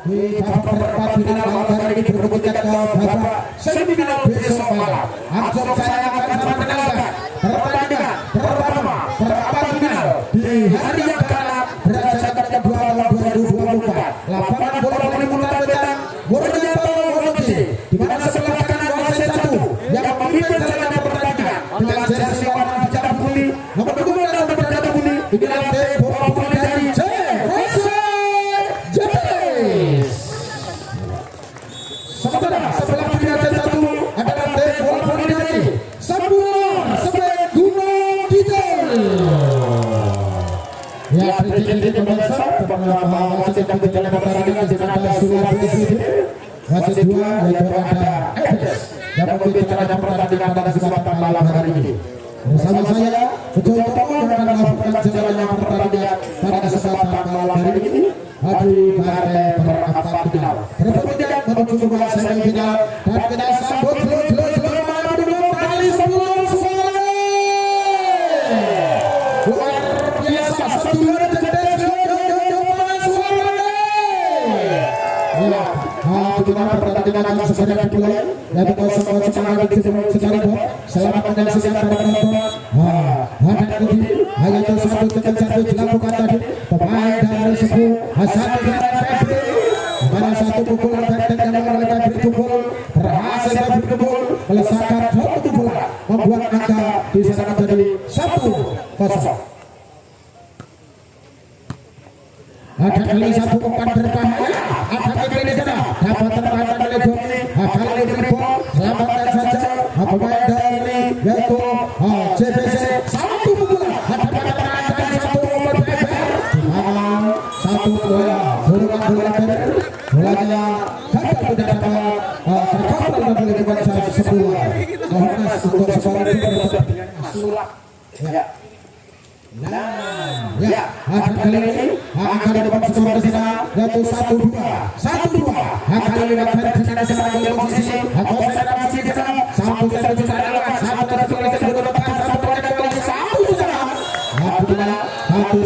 di babak final malam hari ini berikutnya ke babak semifinal besok malam. Langsung saya akan mengenalkan pertandingan pertama perempat final di hari yang ke-6 berdasarkan jam 2 tahun 2024. Lapangan bola voli Mutan Betang Borneo Wonoji, di mana sebelah kanan wasit 1 yang memimpin jalannya pertandingan dengan jersey warna biru putih nomor 2 dan nomor 3 putih inilah bola voli dari sementara sebelah kiri jersey 1 adalah bola voli dari Sabuang Sebek Gunung Kidul. Ya, terjadi pemirsa beberapa wasit yang berjalan pertandingan di sana sudah wasit 2 yaitu ada Edes yang memimpin jalannya pertandingan pada kesempatan malam hari ini. Bersama saya Bejo Utomo yang akan melakukan jalannya pertandingan pada kesempatan malam hari ini di partai perempat final. Berikutnya menuju ke semifinal dan kita sambut dulu mana dulu kali sebelum suara. Luar biasa satu bagaimana pertandingan akan segera dimulai yaitu kosong semangat secara bot selamat menyaksikan para penonton. Ada ini hanya itu satu tekan satu dilakukan tadi pemain dari Sebu satu dengan Febri mana satu pukulan pendek yang oleh Febri pukul berhasil Febri pukul melesatkan satu bola membuat angka di sana menjadi 1-0. Ada kali satu umpan berbahaya, ada kali di sana dapat terpantau oleh Domini. Kali ini dribble selamatkan saja pemain dari yaitu JPC satu pukulan ada dari satu umpan berbahaya satu bola bolanya gagal tidak dapat terkontrol dan boleh dibaca sebuah Mohanas untuk sebuah sulap ya. Ya, kali ini akan dapat skor di sana yaitu 1-2. Kali ini akan terjadi serangan posisi atau serangan di sana. Satu dari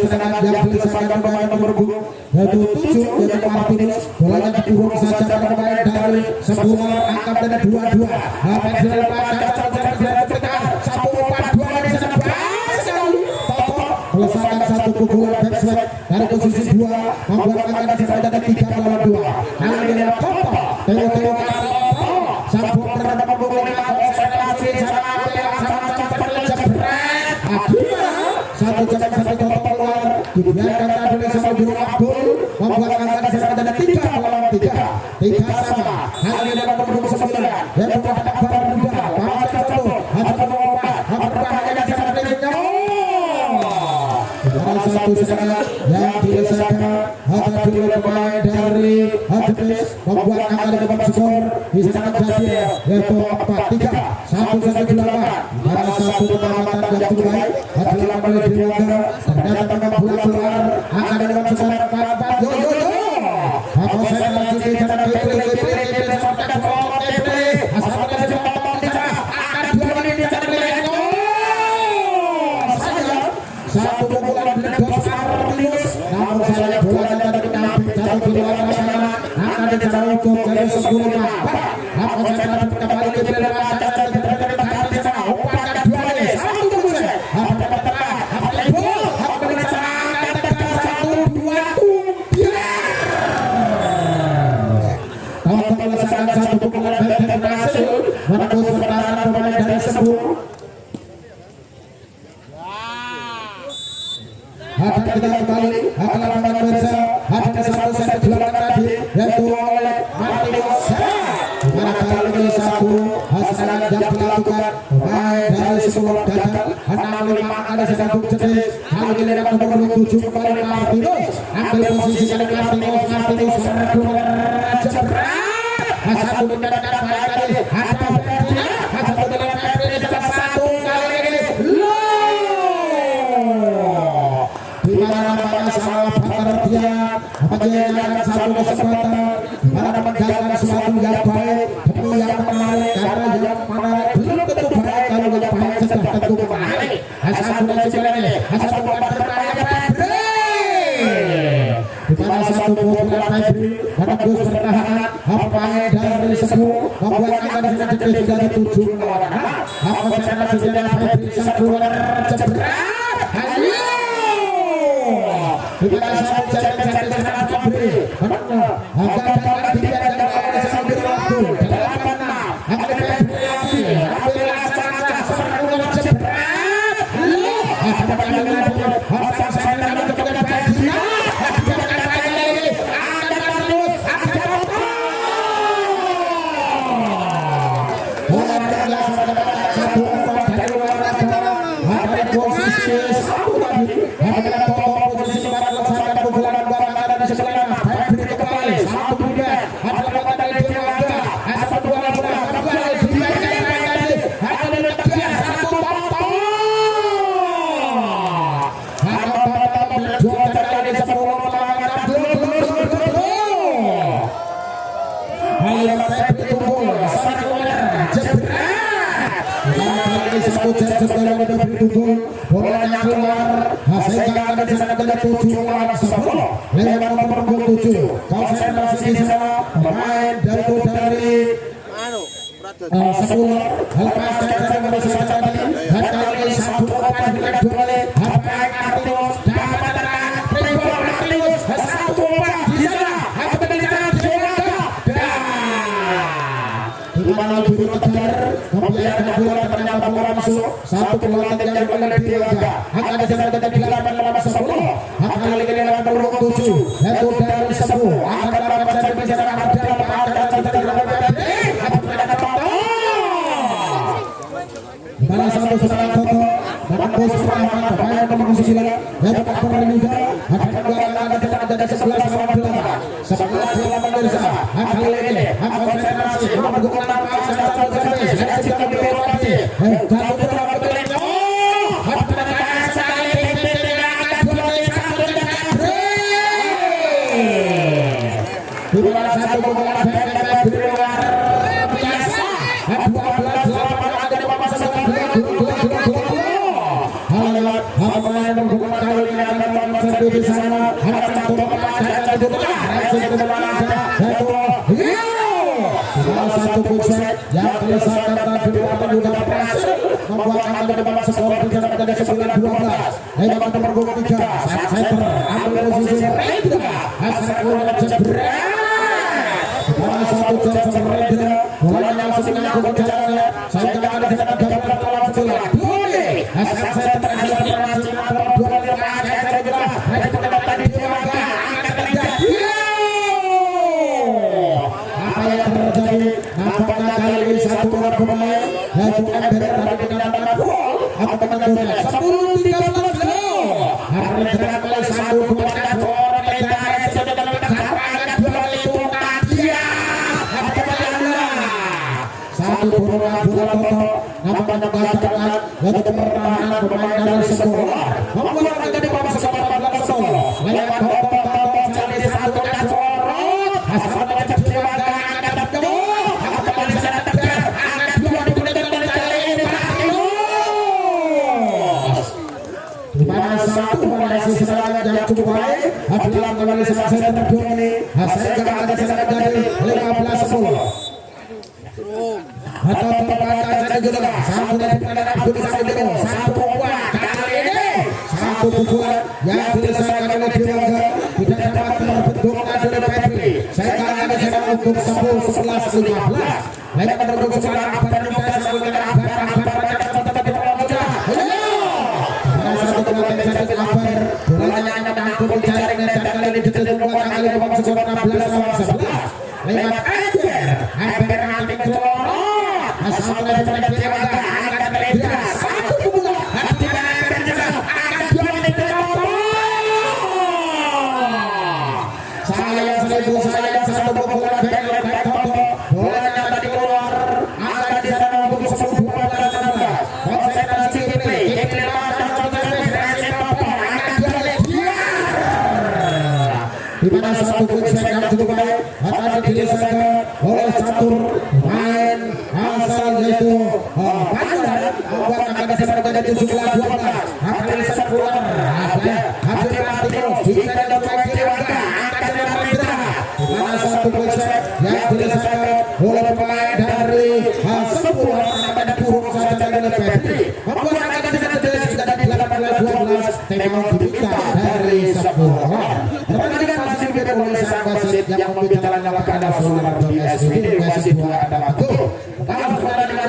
serangan yang diselesaikan pemain nomor 2 yaitu 7 yaitu Martinez. Bolanya dibuang saja pada pemain dari sebuah angkat dan 2-2. Akan dilepaskan satu umpan 2 di sana. Melesatkan satu pukulan backswing dari posisi 2 membuat angka di sana 3-2. Kali ini adalah Toto Teo sambung terhadap pukul konsentrasi satu jam satu Toto keluar dibiarkan tadi oleh sama Juru Abdul membuat angka di sana 3 sama. Kali ini adalah nomor 29 yang terhadap Barat Muda Barat Jatuh atau nomor berbahaya di sana satu serangan yang diselesaikan ada dua pemain dari Hadis membuat angka di depan skor di sana jadi yaitu 4-3 satu karena satu pengamatan yang cukup baik adalah oleh Diangga ternyata tengah bulan keluar angka di depan skor 4-4 yo apa saya lagi di sana satu pukulan bebas Arlius namun saya bola dari jatuh di luar sana akan dijaga hukum dari sebelumnya apa saya kembali ke belakang saya di sana umpan dua kali satu terus apa tengah apa bola apa di sana satu dua kalau melesatkan satu pukulan bebas berhasil menembus pertahanan pemain dari Sebu. Akan kita kembali akan lakukan bersama ada satu set dilakukan tadi yaitu oleh Martinez dimana kali ini satu serangan yang dilakukan pemain dari Sebuah gagal 6-5 ada sedang jenis kali ini dapat nomor 7 kembali Martinez ambil posisi kali Martinez jebret satu mendadak baik kali ada satu dengan Martinez satu kali ini sama bakar dia menjadikan satu kesempatan mana menjalankan sesuatu yang baik demi yang menarik karena yang menarik belum tentu baik kalau yang baik sudah tentu menarik asal mulai jalan ini asal bukan berbahaya Febri di mana satu pukulan Febri menembus satu membuat angka di sana sudah 7 lawan. Apa sana sudah Febri satu jebret. Ayo. Kita satu jalan sana Febri. Agak tidak ada sambil waktu. 86. Ada Febri lagi. Ambil sana jebret. Ayo. Ada lagi. Apa sana ada Febri. Bolanya keluar, hasilnya ada di sana ada 7 lawan 10. Lewat nomor 27. Konsentrasi di sana pemain dari 10. Lepas dari nomor 1 tadi, kali satu umpan dua kali. Apa Artius dapat Artius satu umpan di sana. Apa di sana di mana biru kejar, kemudian ada bola ternyata bola masuk. Satu keluar tinggal oleh Dioga. Akan ada di 8 lawan 10. Akan lagi lawan nomor 7. Itu dari 10. Akan dapat dari bicara ada Balas satu serangan Toto. Dapat bos serangan pemain nomor 9. Dapat kembali juga. Akan ada 11 lawan 8. 11 lawan dari sana. Akan lagi akan konsentrasi membuka satu pusat yang diselesaikan tadi juga berhasil membuat angka di bawah skor tidak ada 9-12. Lewat nomor 23 center ambil posisi Rendra asal keluar jebret. Bola satu jam Rendra bolanya langsung ngangkut jalannya. Saya tidak ada di sana dapat lawan bola. Boleh asal saya terhadap berhasil nomor 25 saya kira itu tadi dia angkat terjadi. Apa yang terjadi? Nampaknya kali ini satu orang pemain yang bukan dari kenyataan gol atau menang 10-13 hari terakhir satu pemain orang yang sudah dalam angkat bola itu dia satu pemain bola Toto nampaknya gagal untuk pertahanan pemain dari sekolah membuat mereka di bawah skor 14-10 lewat Toto jadi satu dan sorot asal satu kombinasi serangan yang cukup baik. Adalah kembali selesai terdua ini. Hasilnya ada serangan dari 15-10. Atau terpakai saja juga. Satu dari pengendara Abdul Samidino. Satu kuat kali ini. Satu pukulan yang diselesaikan oleh Dioga. Tidak dapat terbentuk dari Febri. Saya akan ada serangan untuk 10-11-15. Lewat berdukung serangan Abdul Samidino. Bolanya menampung jaringan dan kali ini ditemukan kali ini bawah skor 16-11 lewat Ember nanti keluar asal dari Dioga angkat Rendra satu bola hati Ember juga angkat dua menit sayang satu bola dari Toto bolanya tadi keluar angkat di sana untuk 10-12-16 konsentrasi ini di mana satu poin yang cukup baik akan diselesaikan oleh satu pemain asal yaitu Pandan membuat angka di sana menjadi 17-12 akan diselesaikan keluar Abdul Artius jika dapat Dioga angka dari Rendra di mana satu poin yang diselesaikan oleh pemain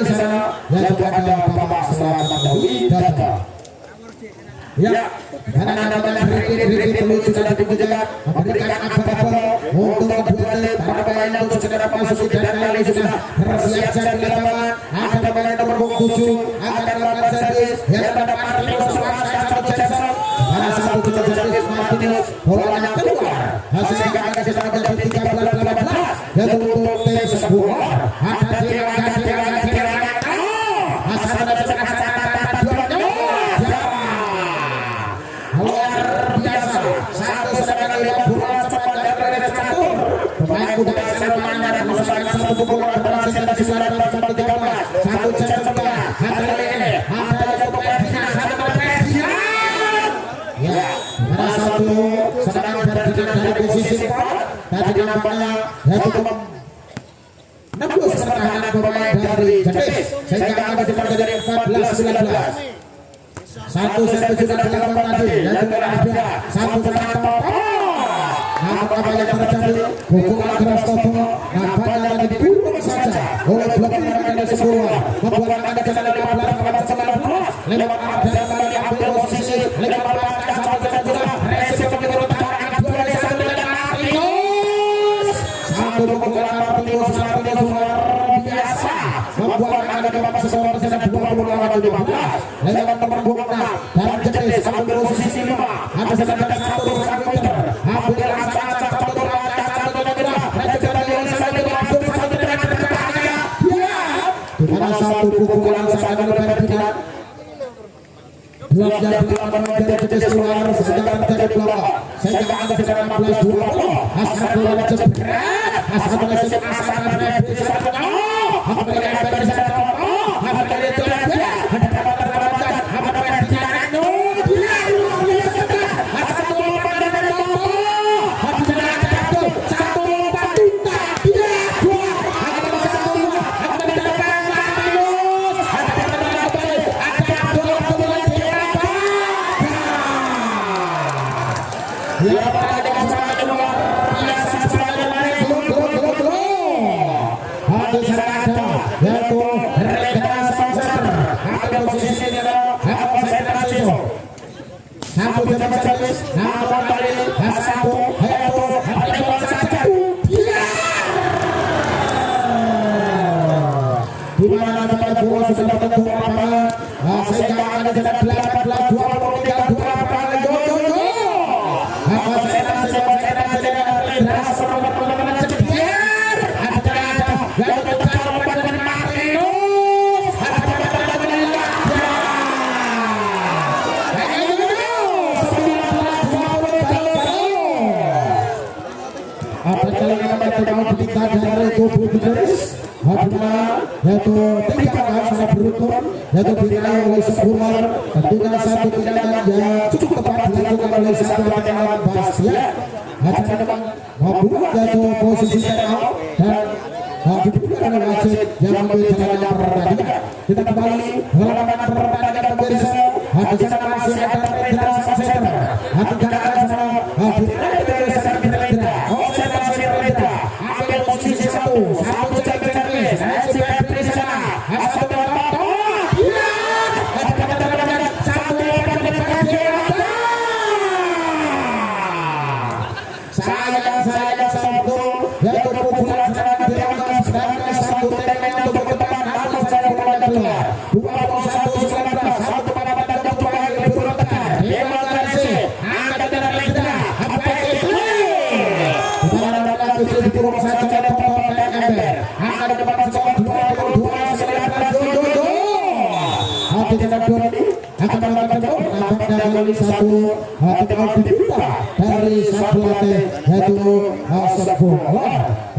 di sana yaitu ada Bapak Selamat Widata. Ya, anak-anak berikut perlu sudah diberikan memberikan apa-apa untuk kebutuhan para pemain untuk segera masuk dan kali sudah bersiap-siap di lapangan. Ada pemain nomor 7 akan melakukan servis yang pada Martinus satu Jackson. Ada satu servis Martinus bolanya keluar. Hasilnya akan disampaikan di 13-18 yaitu untuk tim sebuah. Ada tirangan. Hasil dari luar biasa. Satu sedangkan lihat bola cepat dari catur. Pemain kuda Salmania dan menyelesaikan satu bola berhasil dari suara 1-13. Satu jam setelah ada ini ada pemain satu pemain. Ya, ada satu sedang dari posisi 4. Tadi nampaknya yaitu menembus pertahanan pemain dari Jetis sehingga akan menjadi 14-19. Satu servis sudah dilakukan tadi yaitu ada satu penampak. Apa yang terjadi? Pukulan keras Toto nampaknya lagi dibunuh saja oleh blok yang ada sebuah membuat ada jalan 15-19 lewat ada kembali ambil posisi lewat satu dan juga resiko menurunkan dua dari satu dan Martinus. Satu pukulan Martinus luar biasa membuat ada di babak sesuatu dengan 20-15 lewat nomor 26 dan Jetis ambil posisi 5 ada sedangkan satu meter ambil acak-acak betul dimana satu pukulan sangat berhentian blok yang dilakukan oleh Jetis keluar sedangkan terjadi blok sehingga ada sekarang 14-20 Hasan bola jebret Hasan bola yaitu 3 angka sangat beruntun yaitu diraih oleh Sebuah tentunya satu tindakan yang cukup tepat dilakukan oleh satu lawan Bastian akan membuat yaitu posisi out dan dibutuhkan oleh wasit yang mengambil jalannya pertandingan. Kita kembali melakukan pertandingan pemirsa. Di sana masih ada Rendra Center. Hati-hati sana diraih oleh satu Rendra. Observasi Rendra ambil posisi satu satu tidak dibuka dari satu lantai yaitu Sebuah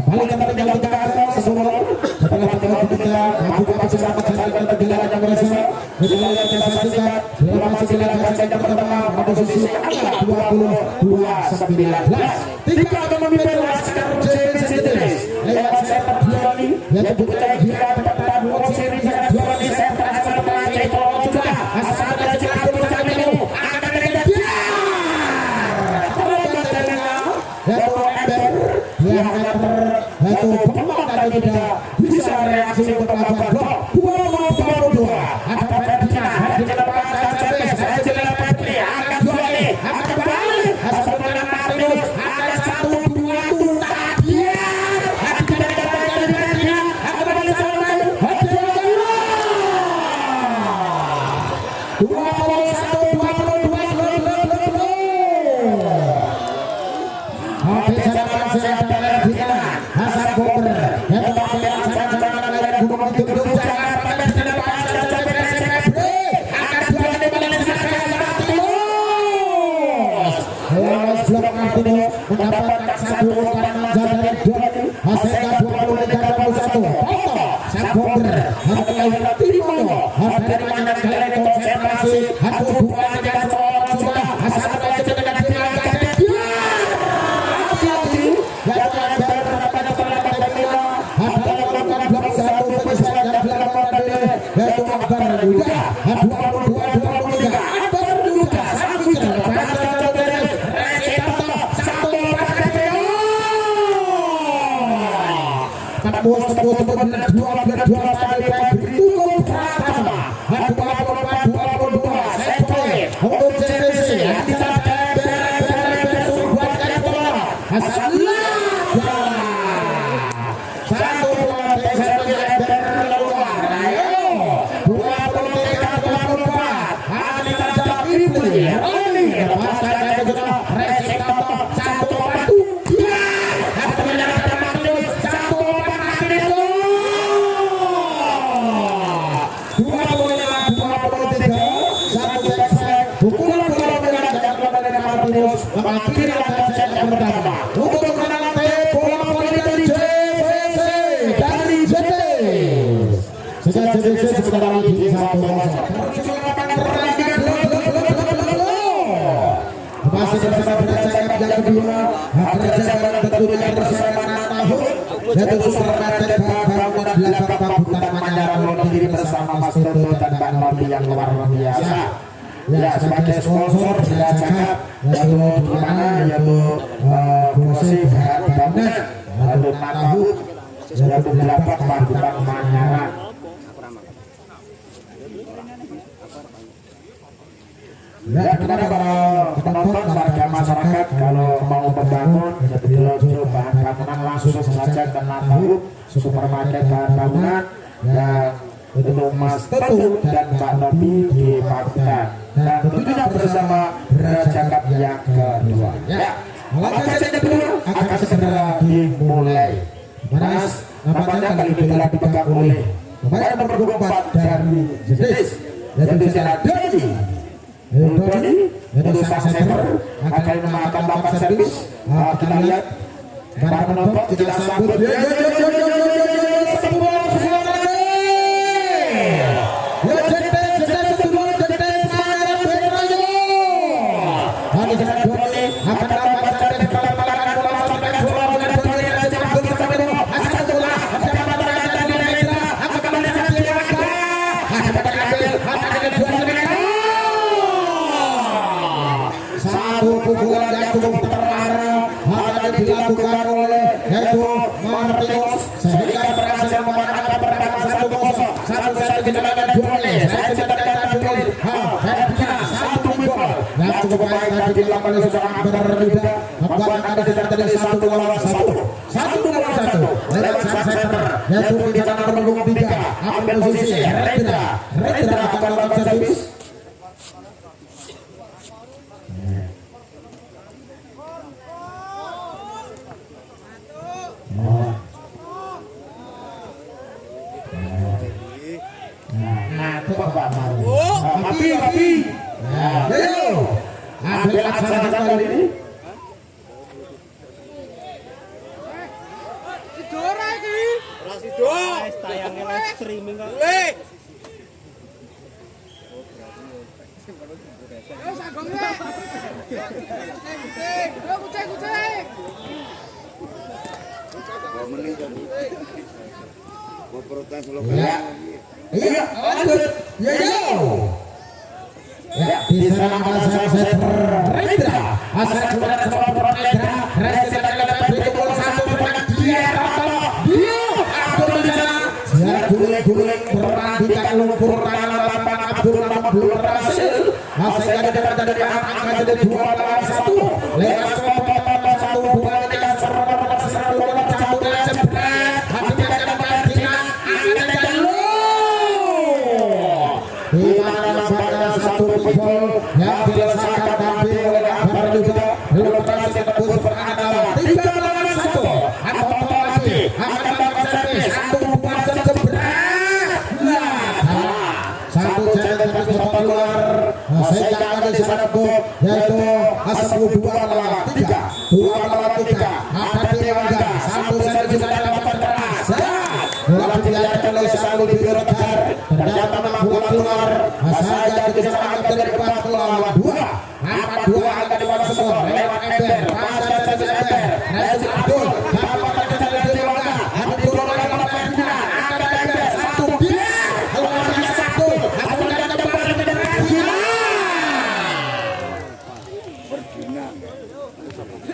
balik kembali dalam tengah Sebuah setelah pertemuan ketiga buka masih dapat jalankan perjalanan yang berhasil berjalan yang saksikan dalam masih dilakukan yang pertama pada posisi angka 22-19 tiga akan memimpin Laskar Jetis lewat sepak Giovanni yaitu bukan Gira tepat buat seri jarak Giovanni sepak asal pelacak itu juga asal dari Cilaku yaitu pemain tidak bisa reaksi untuk melakukan blok mendapatkan satu umpan dari Doni hasilnya 23-21. Sabonger harus Timono dari mana kalian konsentrasi satu dua tiga sudah hasil baca dengan dia hati-hati yang pada perlawanan Timono ada melakukan blok satu penyelesaian yang dilakukan oleh yaitu Akbar Duda 22-23 Akbar Duda satu masih bersama bercakap yang kedua berjalan tentunya bersama Tahu yaitu Supermarket Bangunan 8 Pabutan Manyar diri bersama Mas Toto dan Mbak Novi yang luar biasa ya sebagai sponsor bercakap yaitu di mana yaitu Bosi Bangunan lalu Tahu yaitu 8 Pabutan Manyar. Ya, kepada para penonton, warga masyarakat kalau mau membangun betul-betul bahan bangunan langsung saja kena tahu Supermarket bahan bangunan dan untuk Mas Tetu dan Mbak Novi di Pabutan dan tentunya bersama bercakap yang kedua. Ya, langkah yang kedua akan segera dimulai. Mas, namanya kali ini telah dipegang oleh pemain nomor 24 dari Jedis yaitu Sarah Dodi. Doni untuk sang server akan memakan bapak servis. Kita lihat para penonton kita sambut. Pukulan yang cukup terarah akan dilakukan oleh yaitu Martinus sehingga berhasil memenangkan pertandingan 1-0. Satu set kejelangan Doni, saya sedang Doni. Satu gol yang cukup baik tadi dilakukan oleh seorang Akbar Duda membuat ada dari 1-1. Lewat sang center yaitu di sana nomor 3 ambil posisi Rendra akan melakukan servis. Api. Ambil laksanakan kali ini. Sidora iki. Ora sidor. Tayange live streaming kok. Yo sagongnya. Kucing. Mau protes lo. Iya, lanjut. Ya, di sana masa Rendra. Asal keluar seorang Rendra. Rendra adalah beri bola satu kepada dia. Abdul di sana. Dia guling-guling perhatikan lumpur tangan lapangan Abdul belum berhasil. Masih ada dari angka jadi 2-1. Lewat satu bukan dengan serang bola cabut dan jebret. Hatinya akan perhatikan. Di mana Wipol yang dilesakan tampil oleh Akbar juga belum berhasil tembus pertahanan lawan. 3 lawan 1. Atau lagi akan melakukan servis. Satu pasang jebret. Satu challenge tapi coba keluar. Sehingga akan diserang yaitu Asap 2 lawan 3. 2 lawan 3. Ada Dewangga. Satu servis juga dapat keras. Bola dibiarkan oleh Salu di Birotar. Ternyata memang bola keluar. Saja diserang dari 4 lawan 2. 4-2 akan dibawa skor lewat ember. Pasar saja ember. Rezeki Abdul. Dapat dari Dewangga. Abdul lagi melakukan final. Ada ember. Satu dia. Lawannya satu. Abdul dan depan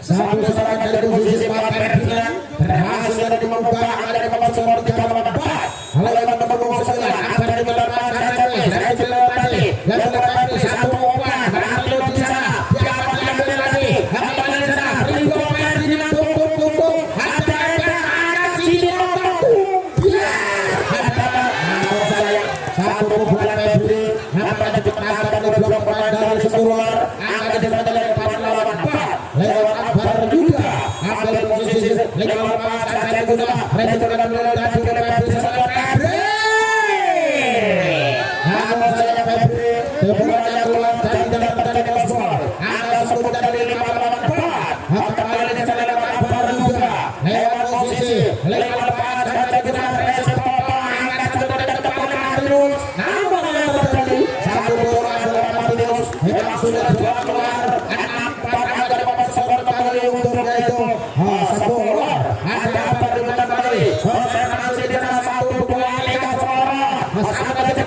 satu serangan dari posisi Martina berhasil dari membuka ada di bawah skor 3-4. Lewat nomor 9 akan dilepas Rezeki tadi. Dan tadi satu umpan berhasil di sana. Dia akan diambil lagi. Kembali di sana. Ringo Ferdinand tutup. Ada ember. Ada Cino. Satu pukulan Febri. Nampaknya dipasarkan oleh 2 pemain dari Seluar. Akan diserang dari 4 lawan 4. Lewat Akbar juga. Ambil posisi lewat pasar saya guna. Rezeki dan tadi ke Febri. Namun saya Febri. Bola keluar dari dalam dari Oswald. Ada satu dari 5 lawan 4. Kembali di sana lewat Akbar juga. Lewat posisi lewat pasar saya guna. Rezeki namun yang terjadi satu bola Martinus memang sudah 2 keluar. 4 ada di bawah skor kembali untuk yaitu Sebular. Ada apa dengan kembali Jose masih di sana satu bola Liga Flora. Sama dengan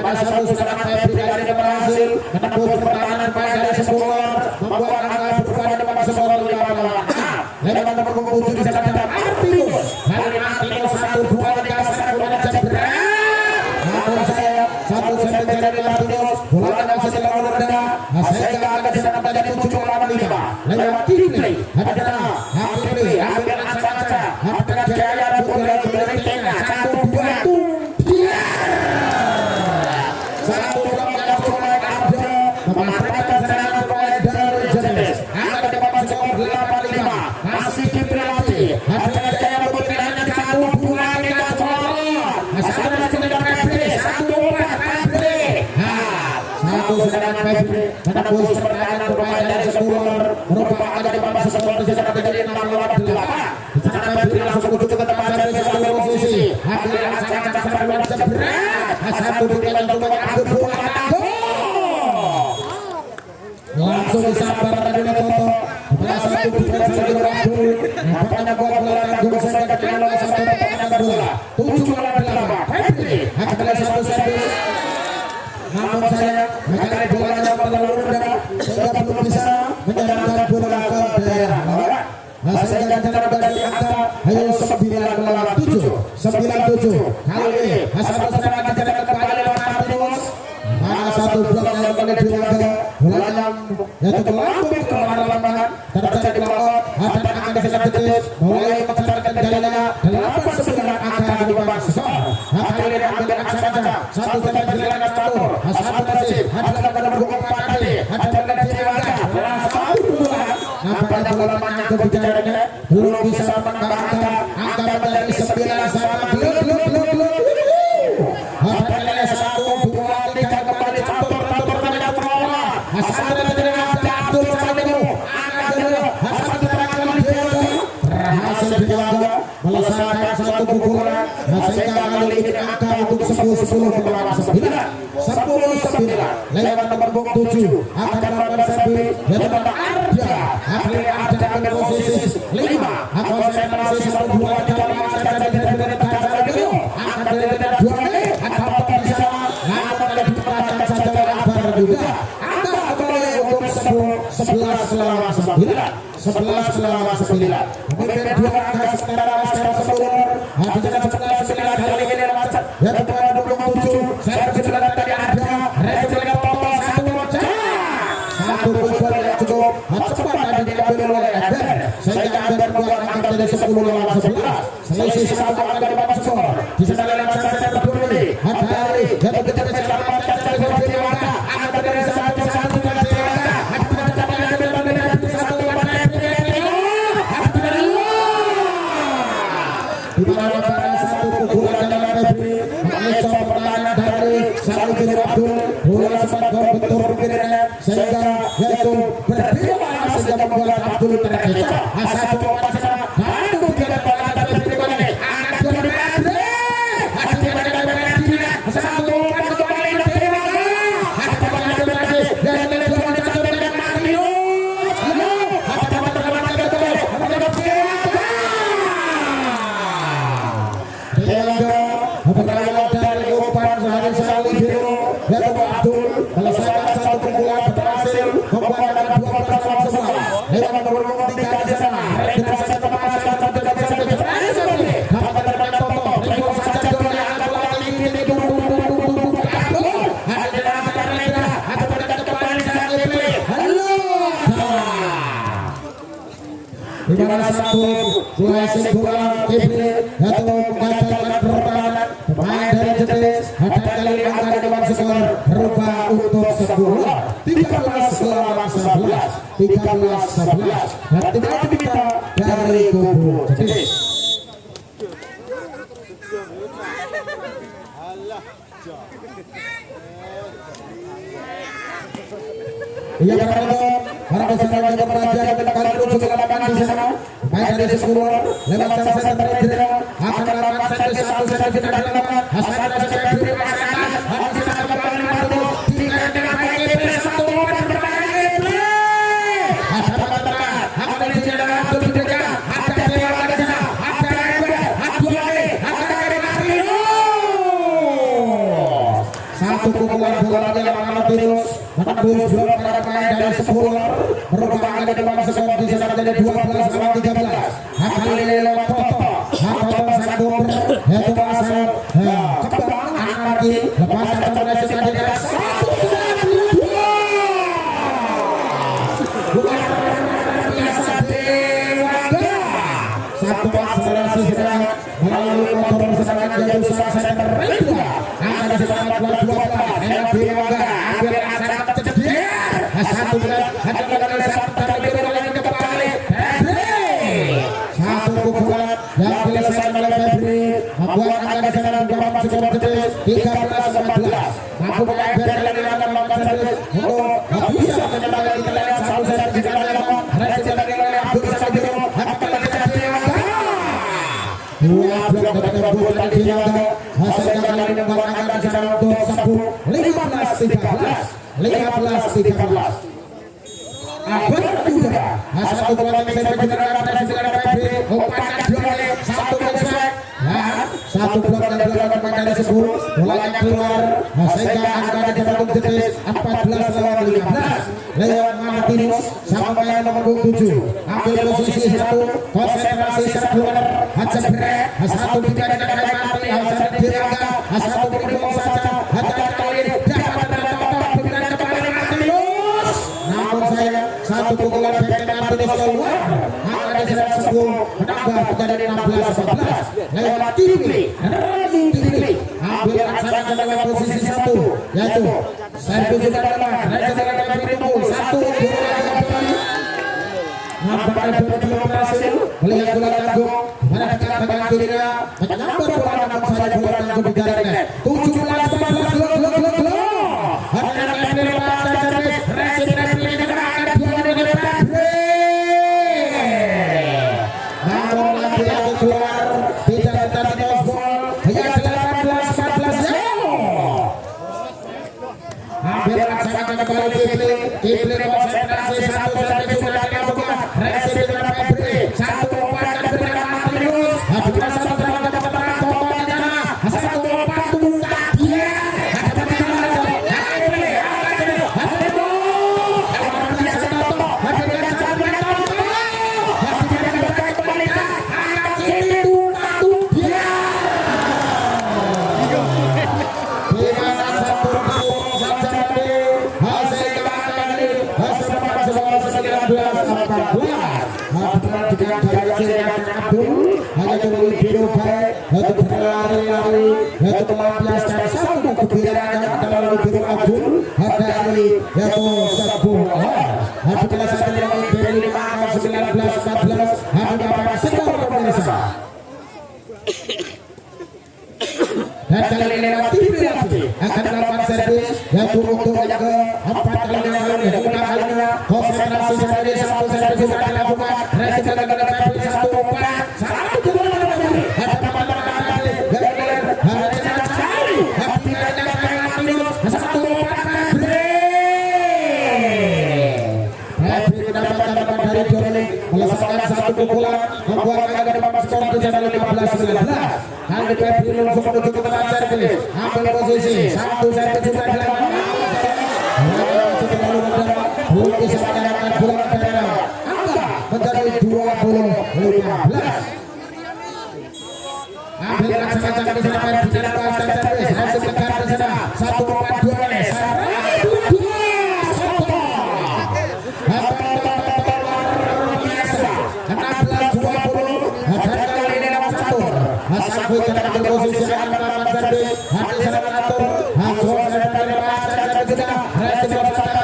pada satu serangan Febri dari berhasil menembus pertahanan pemain dari Sebular membuat angka berubah di bawah skor 5-6. Lewat nomor 7 di sana Martinus. Kali ini Martinus 1-2 dikasih bola jebret. Namun saya satu senti dari Martinus. Bola masih terlalu rendah. Sehingga akan di sana menjadi 7 lawan 5. Lewat Kipli. Ada Kipli. Ambil Aca. Ada Jaya Putra dari tengah. 1-2 dia. Satu blok yang mulai ada memanfaatkan serangan pemain dari Jenis. Ada di bawah skor 8-5. Masih Kipli lagi. Ada Jaya Putra hanya 1-2 Liga Flora. Ada dengan Febri. 1-4 Febri. Satu serangan Febri menembus pertahanan pemain dari Sebular. Merupakan ada di bawah skor di sana menjadi 6 lawan 8. Di sana Febri langsung menuju ke tempat dari satu posisi. Ambil Aca bola jebret. Satu dudukan untuk Abdul bola langsung disambar dari Toto. Berasa satu dudukan dari Abdul. Nampaknya bola langsung saya ke dalam satu pertandingan bola. 7 lawan 8. Febri akan ada satu servis. Namun saya mengenai bolanya terlalu rendah sehingga belum bisa menjalankan bola ke daerah lawan. Sehingga jarak dari angka hanya 9 lawan 7. 9-7. Kali ini satu serangan jarak kembali lawan Martinus. Mana satu blok yang boleh dilakukan. Bolanya yaitu melambung ke arah lapangan. Terjadi melambung. Ada akan diserang mulai mengejarkan jalannya. 8-9 akan dibawa skor. Kali ini ambil Aksa saja. Satu serangan dilakukan catur. Satu nasib. Ada nomor 4 kali. Ada dari Dewangga. Satu pukulan. Nampaknya bola banyak kebicaranya. Belum bisa menambah angka menjadi 9 sama blok. Ada satu bola Liga kembali catur Liga Flora. Ada dengan Abdul Salimu. Ada serangan Dewangga. Berhasil Dewangga melesatkan satu pukulan. Sehingga kali ini angka untuk 10 ke bawah 9. 10-9 lewat nomor 7 akan melakukan servis yaitu nomor Arda. Akhirnya Arda ambil posisi 5. Konsentrasi 1-2 di dalam akan dari Kasario akan dari 2 kali akan potong di sana. Namun oleh diperhatikan saja oleh Akbar juga. Angka kembali untuk 11 lawan 9. 11 lawan 9. Memimpin 2 angka sementara Master Sebular. Dengan 11-9 kali ini lewat yaitu pada 27. Servis silakan tadi ada. Rezeki dengan Toto 1 pecah. Satu pukulan yang cukup cepat tadi diambil oleh Eder. Sehingga Eder buat angka dari 10 lawan 11. Selisih 1 angka di bawah skor. Di sana lewat saya berdiri. Dari pukulan dalam Febri mengecoh pertahanan dari Salibir Abdul. Bola sempat berbentur kirinya sehingga yaitu berbeda sehingga membuat Abdul terkecoh. Satu umpan sana dan kemudian bola dari Febri kembali angkat bola dari Febri. Hasil dari satu umpan kembali dari hasil dari dan bola jatuh dari Mario. Berlalu dari umpan sehari sekali biru yaitu Abdul selesaikan satu pukulan berhasil membuat dua pertandingan semua. Dengan nomor 3 di sana regenerasi kemasan dan tidak bisa dipercaya sekali. Dapat terbaik Toto Ringo saja bola yang akan lagi ini Abdul ada di dalam mereka atau mereka kembali sekali pilih. Halo. Di mana satu dua bola Kipli yaitu mengatakan pertahanan pemain dari Jetis ada kali ini akan dengan skor berubah untuk 13-11 dan tinggal kita dari kubu Jetis. Iya karena itu para peserta juga perhatian kita kali menuju ke lapangan di sana. Main dari seluruh lewat salah satu dari akan melakukan satu di lapangan. Hasan dari Febri masyarakat harus kita kembali maju tinggal dengan baik ini satu umpan berbagai ini. Hasan bertahan akan dari jalan Abdul Bideka ada lewat di sana ada Rebel Abdul Ali ada Mario. Satu pukulan bola yang terus menembus blok para pemain dari 10 merubah angka depan skor di sana menjadi 12-13. Kali ini lewat Toto satu yaitu masuk kembang lagi lepas satu dari satu bukan biasa Dewangga satu akselerasi serangan melalui motor serangan yaitu center Rinda angka di sana 12 Dewangga ambil sangat cedera satu berat ada satu dari kembali satu pukulan yang diselesaikan oleh Febri membuat angka di sana dalam skor Jetis 13-14. Mampu mengambil dari akan melakukan servis untuk bisa menyembangkan kalian selalu saya di dalam lapangan reaksi dari Abdul Sabiro akan menjadi Dewangga dua blok dari Abdul Dewangga hasilnya kali ini membuat angka di sana untuk 15-13. Abad juga satu bola yang saya bergerak Febri umpan Abdul satu respect dan satu blok yang dilakukan pemain dari 10 bola yang keluar sehingga angka di dalam Jetis 14-15 lewat Martinus sama pemain nomor 27 ambil posisi satu konsentrasi secara keluar Hajabre satu tidak ada Martin Hasan Dewangga satu beribu saja Hajar kali ini dapat terdapat pembinaan kembali Martinus namun saya satu pukulan Martinus keluar angka di sana 10 menambah menjadi 16-14 lewat Kipli running Kipli ambil aksana lewat posisi satu yaitu servis juga dalam reaksi dari Febri satu nampaknya belum berhasil melihat bola tanggung mana dekat dengan kirinya menyambar bola namun saja bola tanggung di jaringnya 17-14 gol ada Febri lepas dan reaksi dari Febri dengan bola dari Febri namun lagi keluar tidak tadi bol hanya 18-14 hampir laksanakan kembali Kipli konsentrasi satu dari sudah dilakukan reaksi dari Febri satu umpan dan berikan Martinus juga satu dapat perang Toto di sana satu umpan buka dia ada hanya cuma biru baik untuk berlari-lari untuk melampiaskan satu kegembiraannya adalah biru Abdul hari yaitu sebuah habis selesai dengan beri 19-14 habis dapat skor pemirsa dan kali ini lewat TV akan melakukan servis yaitu untuk yang keempat kalinya lima kalinya konsentrasi dari satu servis sudah dilakukan resiko dari satu umpan satu dua ada teman-teman satu dari Joni melesatkan satu pukulan membuat agak dapat skor menjadi 15-19. Kali Febri langsung menuju ke tempat servis ambil posisi satu servis sudah dilakukan Bukti sepanjang bola daerah angka menjadi 20-15. Ambil laksanakan di sana di dalam servis hasil tekan di sana 1-4-2 Sampai ke posisi antara servis hati sana mengatur hasil dari lepas dan juga resiko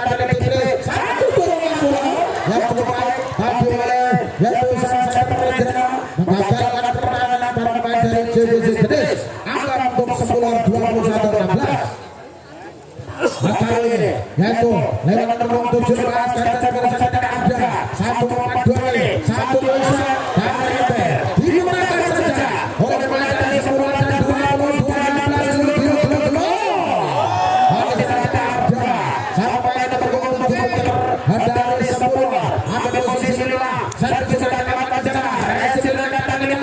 dari kiri satu dorongan bola yang cukup baik tapi oleh yaitu salah perjalanan menggagalkan pertahanan para pemain dari JBC Gedis angka untuk 10-21-16. Kali ini yaitu lewat nomor 17 dan ada 1-4-2 satu dosa dan River digunakan saja oleh pemain dari 10 dan 20 sampai ada bergolong dari 10 ambil posisi 5 satu sudah dapat acara hasil datang dari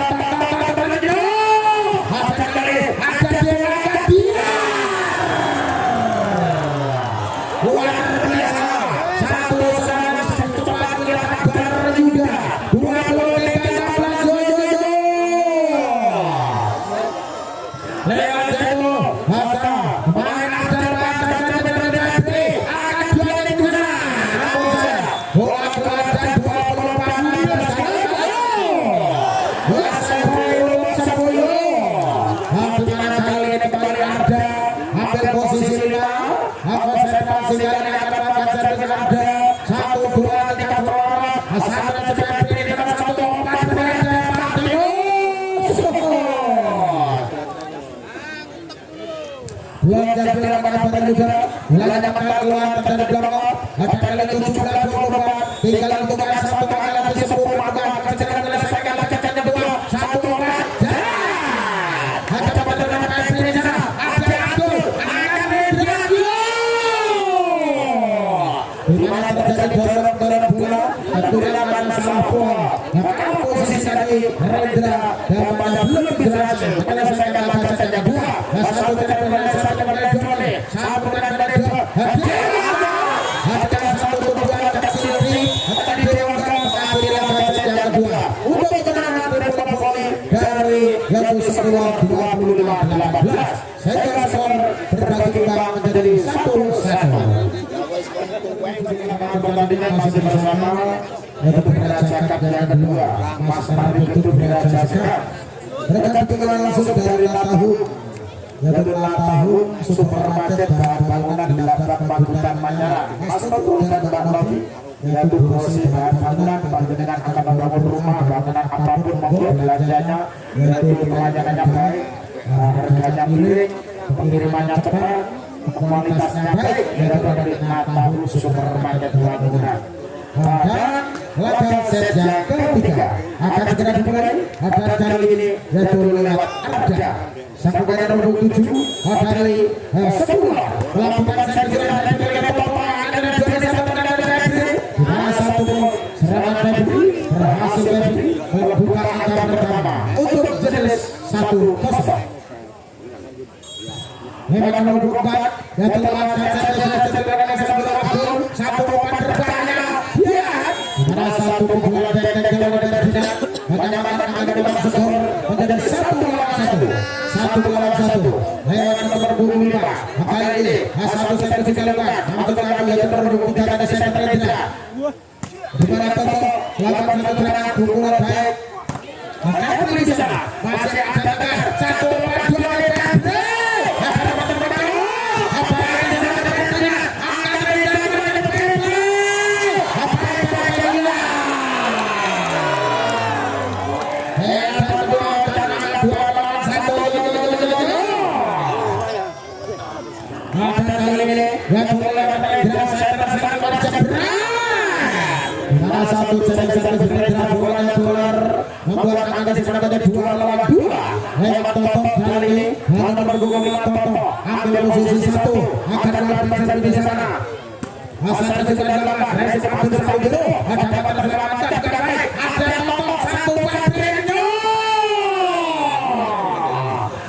tinggal untuk satu kali lagi 10 maka kecenderungan menyelesaikan kecenderungan kedua 1-4 ada dapat dengan PSP di sana ada Abdul akan lagi di mana terjadi dorong bola aturan masalah bola maka posisi dari Rendra dan pada belum jelas menyelesaikan kecenderungan kedua satu tidak menyelesaikan oleh Joni satu dengan dari untuk kemenangan dari yaitu 10-25-18 sehingga skor berbagi imbang menjadi 1-1. Pertandingan masih bersama yaitu Bendera Zakat yang kedua Mas Mardi itu Bendera Zakat mereka dikenal langsung dari Latahun yaitu Latahun supermarket bahan bangunan di Labrak Pagutan Manyara Mas Betul dan Mbak Novi yaitu Brosi bahan bangunan panjenengan akan membangun rumah bangunan apapun monggo belanjanya yaitu pelayanannya baik harganya miring pengirimannya cepat kualitasnya baik yaitu dari Latahun supermarket bangunan. Dan laga set yang ketiga akan segera dimulai pada kali ini yaitu lewat Arda sang pemain nomor 7 dari Sepuluh melakukan servis dan ada satu serangan Febri berhasil Febri membuka angka pertama untuk jenis 1-0. Memang nomor 4 yang telah satu umpan berbahaya ada satu pukulan dari bagaimana agar masuk skor menjadi 1-1 lewat nomor 25 kali ini satu servis dilakukan untuk kami yang nomor 3 ada center Rendra di mana Toto melakukan satu serangan pukulan baik maka di sana masih ada satu umpan dua yang mulai dari serangan mana satu satu bola yang keluar membuat angka sekarang menjadi 2 lawan 2. Lewat Toto kali ini nomor punggung 5 Toto ambil posisi 1 akan melakukan di sana. Hasan juga dalam resi satu dulu ada dapat selamatkan ke baik ada Toto satu Patrenyo.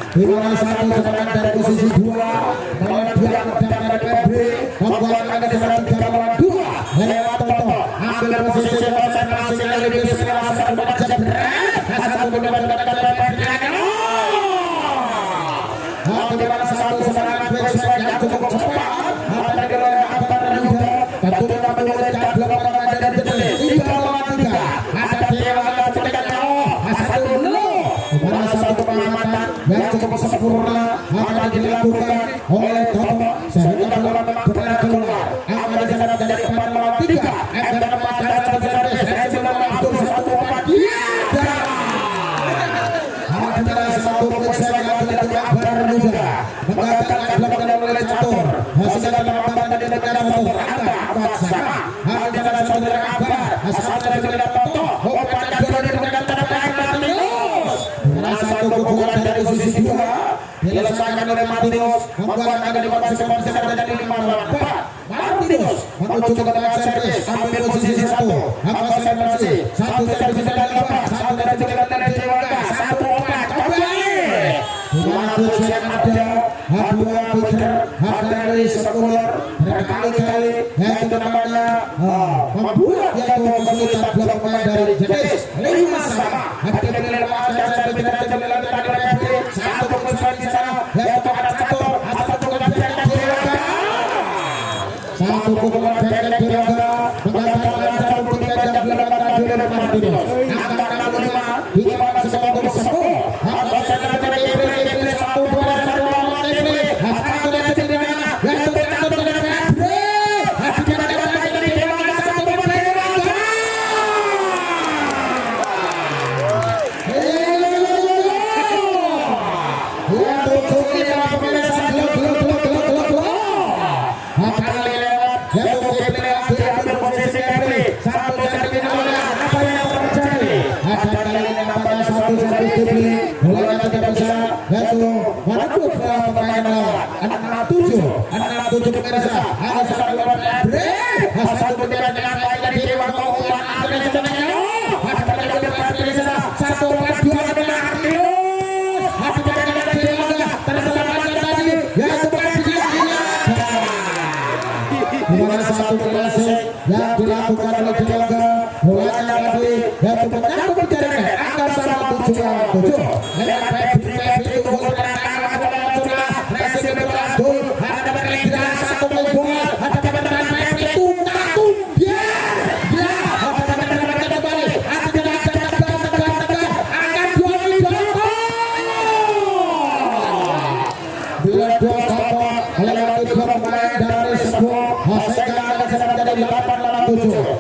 Di mana satu serangan dari posisi 2 lawan 2 dari PB membuat angka sekarang 3 lawan 2. Lewat Toto ambil posisi konsentrasi lebih sekarang Hasan Hasan kemudian satu serangan backstreet yang cukup cepat ada tentunya menyulitkan belakang dari Jenis 3 lawan 3 ada Dewa Hasan dulu mana satu pengamatan yang cukup sempurna akan dilakukan oleh Toto sehingga bola bergerak keluar akan diserang dari 4 lawan 3 dan pada terjadi sesi nomor 1 satu backstreet yang tidak kabar juga mengatakan belakang oleh Catur hasil dalam abang dari negara Catur ada paksa hal dengan satu dari kabar asal dari negara Toto pada dua dari negara Matius dengan satu pukulan dari posisi 2 diselesaikan oleh Matius membuat angka di bawah skor dari 5 lawan 4. Matius menuju ke tengah servis ambil posisi 1 konsentrasi satu servis dari lepas satu dari Dewa satu obat Matius yang ada dua pikir ada dari sekuler berkali-kali yang itu namanya membuat yaitu kesulitan dua pemain dari Jenis 5 sama hati dengan lepas dan saya tidak ada jaminan dari PB satu kemudian di sana yaitu ada Catur satu kemudian satu pukulan dari Dewa mengatakan satu pukulan dan belakang dari Matius angka 65 di mana sesuatu bersekutu tujuh pemirsa ada seorang lawan Andre Hasan kemudian dengan baik dari Dewa Kauman Andre sebenarnya ada dari pemirsa satu lawan 2 adalah Artius ada dari Dewa terselamatkan tadi yaitu dimana satu klasik yang dilakukan oleh Dewa bolanya lagi yaitu menyambut jaringan angka sama 7 lawan 7 dengan baik itu menggunakan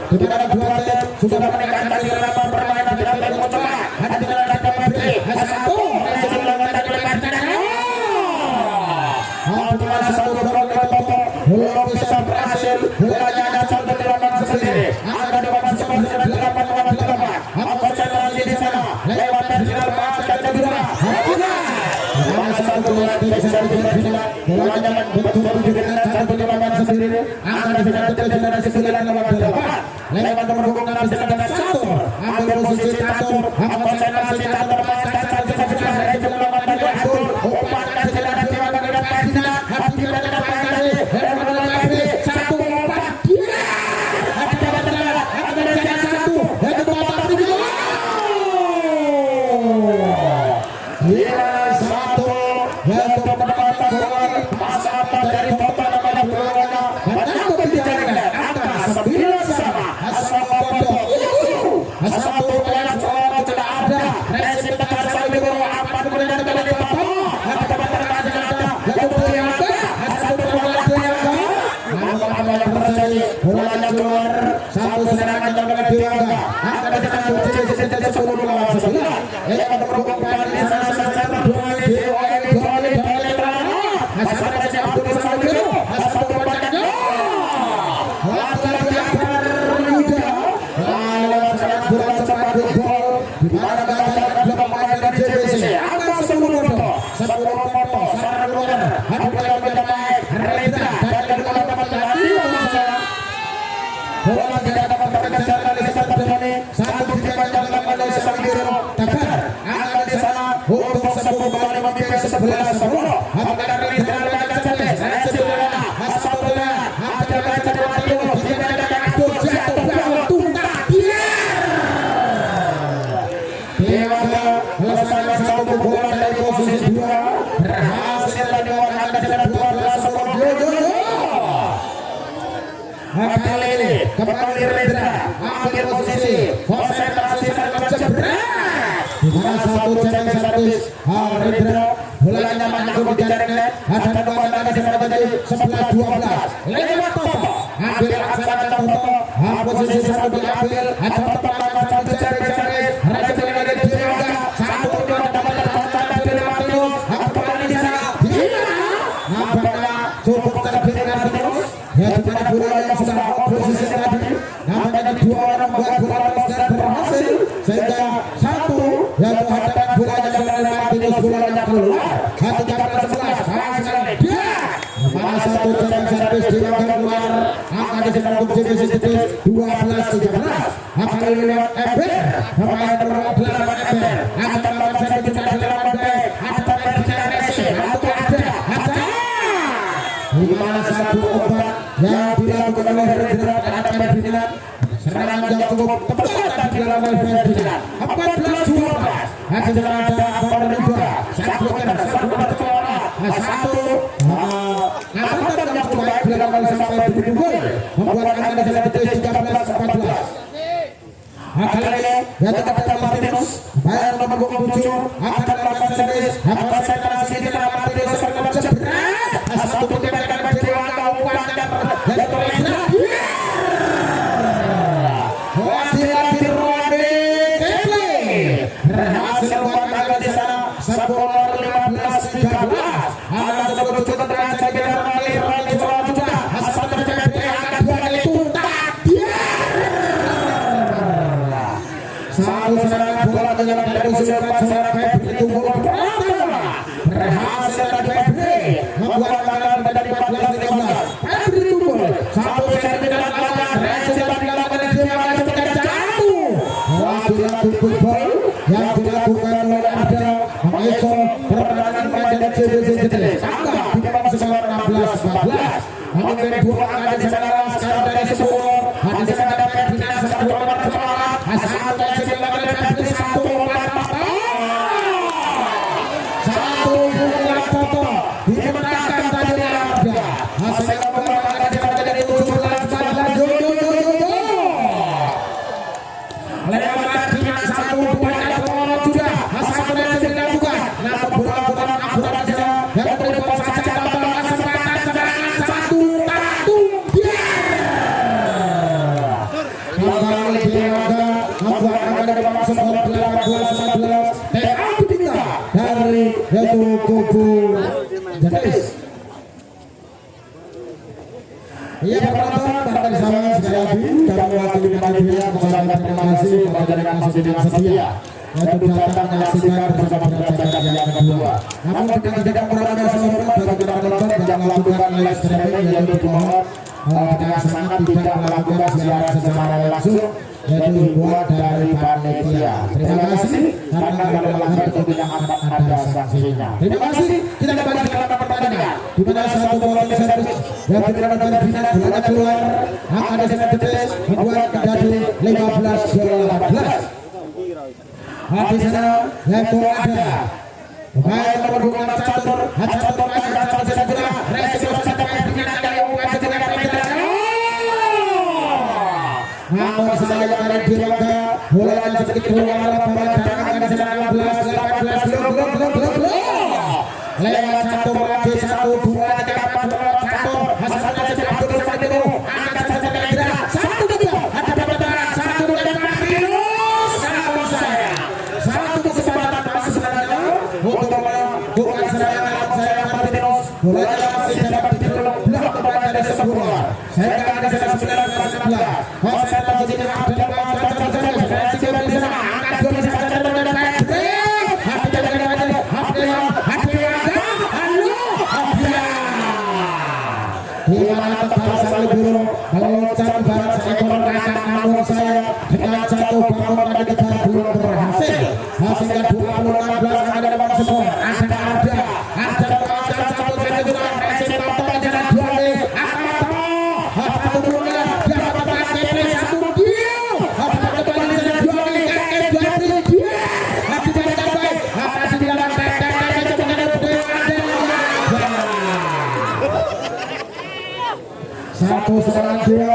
dimana dua tim sudah meningkatkan di dalam permainan di dalam mencoba ada di dalam PB ada satu satu dorong ke Toto belum bisa berhasil bolanya ada satu di lapangan sendiri ada di lapangan seperti 8 lawan 8 konsentrasi di sana lewat terjadi pas dan kedua dimana satu lagi bisa dibilang bolanya betul-betul dengan satu di lapangan sendiri ada di dalam generasi 9 lawan 8 lewat nomor punggung 6 dengan Catur ambil posisi Catur konsentrasi Catur paskan satu dari lawan dari Atur umpankan silakan Dewa dari Padina hati dari Padina dari satu umpan dia hati dari satu yang kedua Padina satu yang kedua masa dari Toto namanya bolanya menangkap di jaringan angka 9 sama satu pelayan seorang tidak ada resi tekan sampai bawah apa kemudian kembali ke bawah ada batas ada yang yang ada satu bola yang apa yang terjadi bolanya keluar satu serangan yang dengan Dewa akan ditekan jadi 10 lawan 9 yang berhubungan di sana sana dua Dewa yang boleh ada satu Abdul Samad satu bola Sepuluh Ponto, serangan keluar. Hati bola mendapat Rendra dan bola dapat lagi. Bola tidak dapat berkejar dari satu ini. Satu tidak dalam dari Sabiro. Tegar angkat di sana untuk 10 kembali memiliki 11-10. Apakah Rendra dan Celes? Celes. Asapula. Ada baca Mario. Tidak ada kartu jatuh bola tuntas. Dewasa melesatkan satu bola dari posisi 2. Berhasil diwarnai dengan 12-10. Kali ini kembali Rendra ambil posisi konsentrasi serta jebret di mana satu cengeng servis Rendra bolanya masuk di jaring net ada kembali lagi menjadi 11-12 lewat Toto ambil aksana Toto posisi satu diambil ada pertama satu jaring Rendra lagi di Yoga satu dua dapat terpotong dari Matius kembali di sana nampaknya cukup terlebih terus ya tidak bola yang sudah posisi tadi nampaknya dua orang buat bola dan berhasil sehingga satu yang menghadapkan bola yang dari Martinus bolanya keluar hati jalan 11 dia mana satu jalan servis di bagian luar akan disebut JBC 12-13 akan lewat Ember pemain nomor 8 Ember akan melakukan satu jalan dalam back akan berjalan atau ada di mana satu obat yang dilakukan oleh Rendra terhadap Ferdinand serangan yang cukup tepat dan dilakukan oleh Ferdinand 14-12 hasil ada Akbar Ridha satu angkatan yang cukup baik dilakukan sampai berunggul membuat angka jadi 13-14 kali ini yang tetap Martinus bayar nomor 27 akan melakukan servis akan konsentrasi di dalam Martinus serta jebret satu tindakan bagi warga umpan dan Rendra hati-hati Rwandi Kepli berhasil membuat di sana 10-15-13 akan tersebut cukup dengan sekitar Rwandi juga asal terjadi akan 2 kali tuntas satu serangan bola menyerang dari posisi 4 serangan Febri itu bola pertama berhasil dari Febri membuat anggaran dari 14-15 Febri itu bola satu seri dengan anggaran berhasil dari anggaran dia akan menjadi jatuh dilakukan football yang dilakukan oleh ada Maeso pertahanan pemain JBC Celes angka di bawah skor 16-14 mungkin dua angka di sana sekarang dari 10 di sana ada Ferdinand satu nomor semangat asal dari satu umpan satu bola Toto dimenangkan tadi Arda hasil bola dari 17-14 lewat dengan satu banyak bola juga hasil berhasil dilakukan namun bola akurat saja yang terima saja tambahan kesempatan serangan satu tatu kembali Dewaga membuat angka dari masuk bola 18-11 dari yaitu kubu Jenis. Iya penonton barangkali sama sekali lagi kami wakili kembali dia mengucapkan terima kasih kepada yang masih dengan setia yaitu datang menyaksikan bersama pertandingan yang kedua. Namun dengan tidak kurangnya semoga bagi para penonton yang melakukan live streaming yaitu dimohon dengan semangat tidak melakukan siaran secara langsung yaitu dibuat dari panitia. Terima kasih karena kalau melanggar tentunya akan ada sanksinya. Terima kasih. Kita kembali ke dalam pertandingan di mana satu bola servis yang diberikan oleh Ferdinand bolanya keluar akan ada Celes membuat menjadi 15-18. Di sana yang ada pemain nomor 26 Catur akan segera resiko sampai dengan dari umpan segera namun saya yang ada di Dewaga bola yang sedikit keluar lapangan akan sedang 15-18 lewat satu lagi 1-2-3-4 Catur hasilnya sedang terus itu akan segera satu kedua ada pertandingan satu dan Martinus sama saya satu kesempatan masih sebenarnya untuk bukan serangan saya Martinus bola masih dapat ditolong belakang kepada dari sebuah saya akan sedang 19-11 konsentrasi dengan Abdul Hati di mana tetap sekali biru meloncat barat seekor kacang namun saya dengan jatuh bangun tadi kejar belum berhasil. Hasilnya 20-16 ada depan skor. Ada meloncat satu saya juga Resin Toto menjalan dua kali. Satu dunia dia dapat KP satu dia. Dapat kembali dengan dua kali KP dua kali dia. Masih tercapai. Masih di dalam satu serangan dia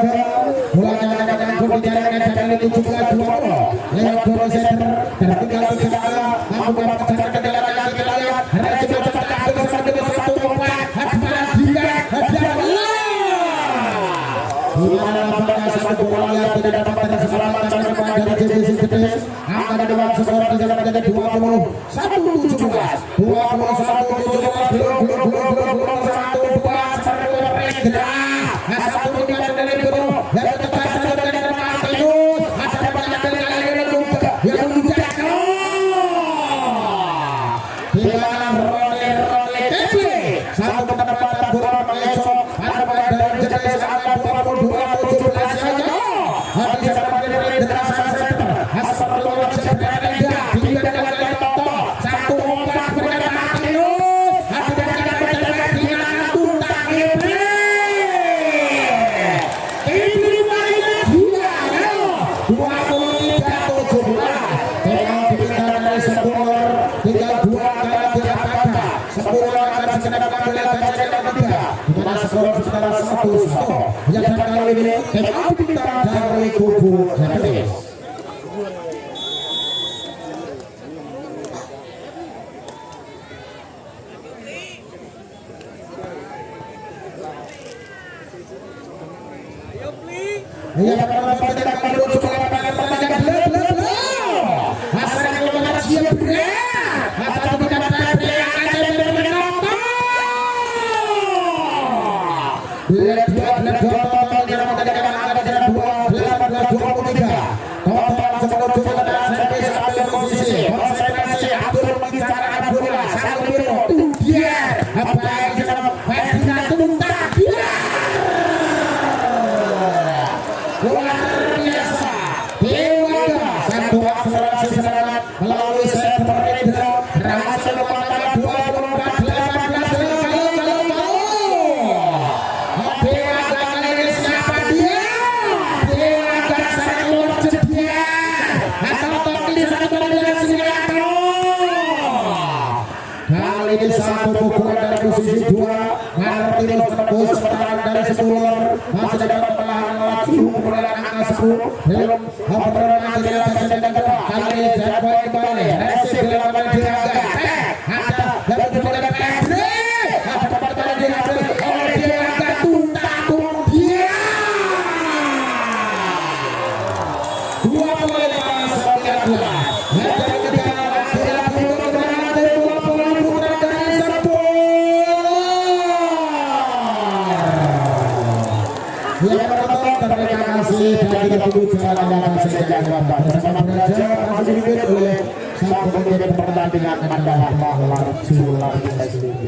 mulanya dengan gol di jaringan dan itu juga 2-0 lewat gol center tertinggal di tengah mampu dapat serangan ke dalam lagi kita lihat Resin mencetak gol satu umpan hadiah di mana nampaknya satu bola yang tidak dapat terselamatkan kembali dari JBC Gedes akan ada dewan skor di jalan menjadi 21-17 belum 1 satu kemudian dari Bro yang tepat satu dari Martinus ada banyak dari yang menjadi Role TP satu penempatan bola mengesok ada banyak dari Gedes angka 22-17 saja habis dari Derasa Center Hasan Lolo Center tiga dari Toto satu umpan kepada Martinus ada dari dengan tuntas yang kali ini pintar dari kubu Gedes. Ia akan tidak menuju ke lapangan pertandingan Hasan yang mengajar siap Hasan tidak melalui set Rendra berhasil memenangkan 24-18 siapa dia? Dewa Gansar keluar jadinya atau Tokli satu kali Singapura. Kali ini satu pukulan dari posisi 2 Martinus menembus pertahanan dari Sepulur masih dapat melawan laju kemudian angka 10 belum pertandingan tidak kedua kali ini Jadwal kembali Resin dilakukan Diraga ada dari kemudian Pedri ada pertandingan diambil oleh Diraga tuntatung dia 25-19 dari ketiga yang menonton terima kasih dan kita tunggu jalan yang sejak Bapak bersama belajar masih dipimpin oleh sang pemimpin pertandingan Mandala Bahlar Sular SDB.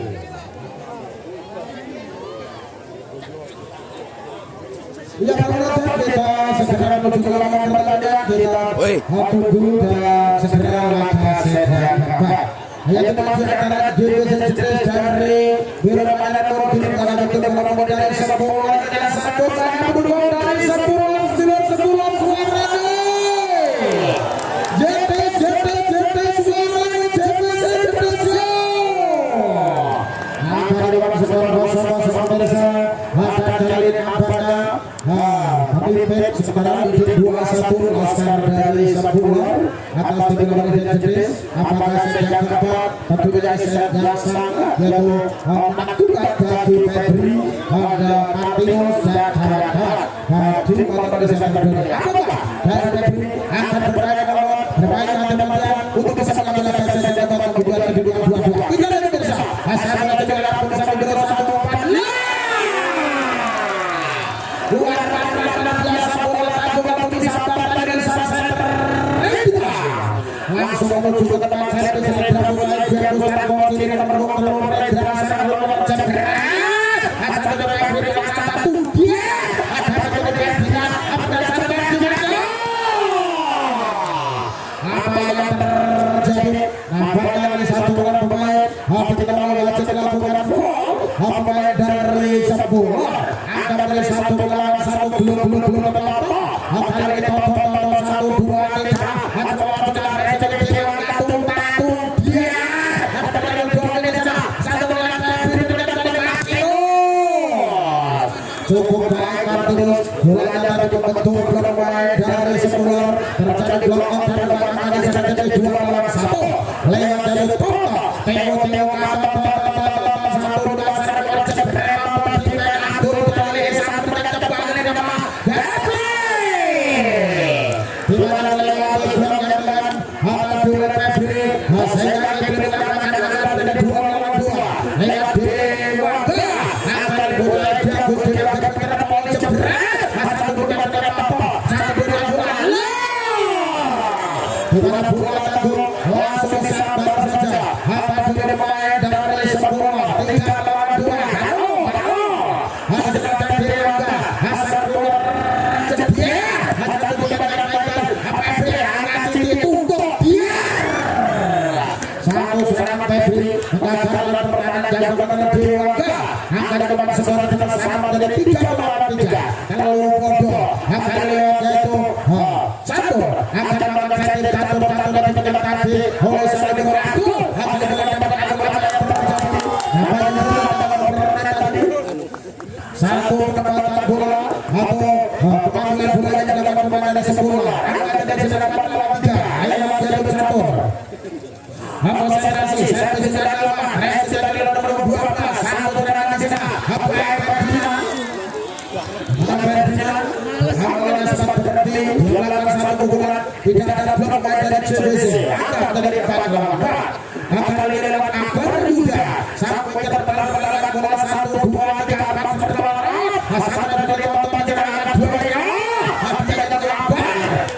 Yang menonton kita segera menuju ke lapangan pertandingan kita tunggu dan segera langkah sedang Bapak. Yang masih antara JBC Gedes dari Wiramanan Nurdin karena itu nomor dari Sepulur dan satu dari Sepulur suara angka di bawah skor 0-0 ada dari nampaknya Habib sekarang di 2-1 Oscar dari Sepulur atas kemenangan dari Gedes. Apakah set yang keempat tentunya set yang sama yaitu menentukan bagi Pedri ada Martinus dan Harakat di kota desa Berdiri. Apakah dari Pedri akan bermain macam-macam untuk bisa mengambil set yang keempat kemudian kedua kita lihat bersama Hasan mencoba lakukan bersama dengan satu umpan luar biasa bola tangan untuk disambar dari center langsung menuju ke tempat servis Rendra mulai diaguskan bola kiri nomor 20 Rendra sang nomor cedera akan mencoba masih dilakukan pemain dari Sepuluh. Ada dari satu lawan satu belum kali ini satu dua tiga. Ada lawan dia. Ada dari dua ini satu lawan cukup baik Martinus. Mulanya betul pemain dari Sepuluh terjadi blok on dan ada di dua lawan satu. Lewat dari Teo satu dua satu kepala bola atau pemanggilan bola yang dalam pemain dari Sepuluh. Ada dari sedangkan lawan tiga. Ayo menjadi bercampur. Konsentrasi. Satu secara lama. Reaksi dari nomor 12. Satu serangan di sana. Apa yang Ferdinand? Awalnya sempat berhenti. Dilakukan satu pukulan. Tidak ada blok pemain dari CBC. Angkat dari 4 lawan 4. Kali ini lewat Akbar juga. Sampai terpelan bola 1 2 3 Hasan dari Bapak Jalan Buaya.